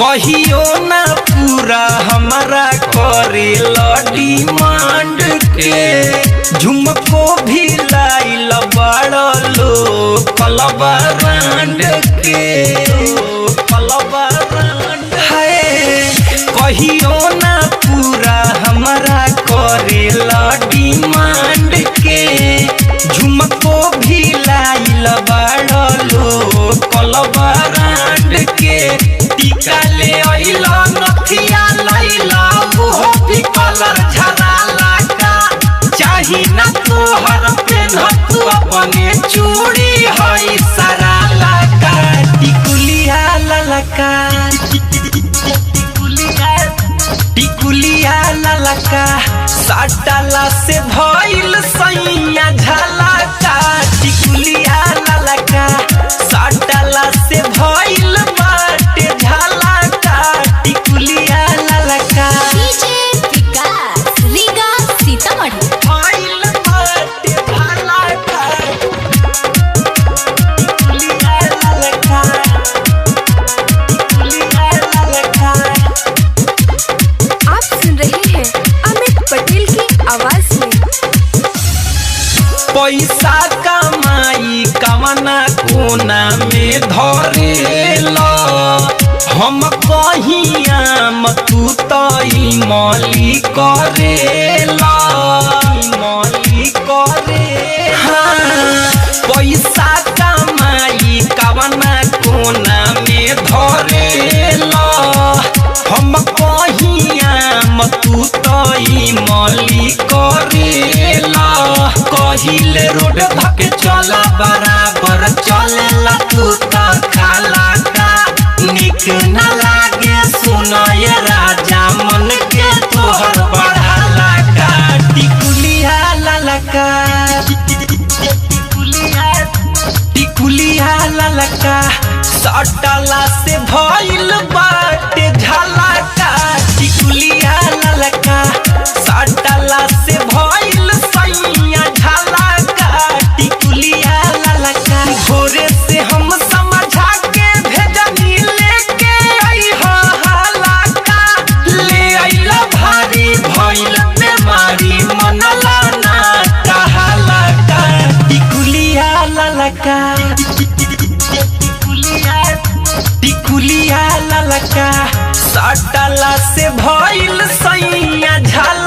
कहियो ना पूरा हमारा करे डिमांड के झुमको भी लाइल बड़ लो कलबा ब्रांड के है कहियो ना पूरा हमारा करे डिमांड के झुमको भी लाइल बड़ लो कलबा ब्रांड के टीका ले आइला नथिया लाइला वो भी कलर झराला का चाही ना तोहर पेन तू अपने चूड़ी हई सराला का टिकुलिया ललका टिकुलिया ललका साटाला से भइल सैया झलका टिकुलिया ललका साटाला से भइल बाटे झलका टिकुलिया ललका डीजे विकास रीगा सीतामढ़ी भइल बाटे झलका टिकुलिया ललका टिकुलिया ललका। आप सुन रहे हैं अमित पटेल की आवाज में। पैसा कमाई कवना कोना में धरेला हम कहियाम तू तई मौली करेला मौली करे हाँ पैसा कमाई कवना कोना में धरेला हम कहियाम तू तई मौली करेला कहिले रोड धके चला बराबर चलेला तू त खाला का निक न लागे सुनय राजा मन के तोहर बढ़ाला का टिकुलिया ललका टिकुलिया ललका सटला से भइल बाटे झलका टिकुलिया ललका सटला से भइल सैया झलका टिकुलिया ललका भोरे से हम समझा के भेजनी लेके अइहा हलका ले अइला भारी भइल बेमारी मनला ना कहलका टिकुलिया ललका टिकुलिया ललका सटला से भइल सैया झलका।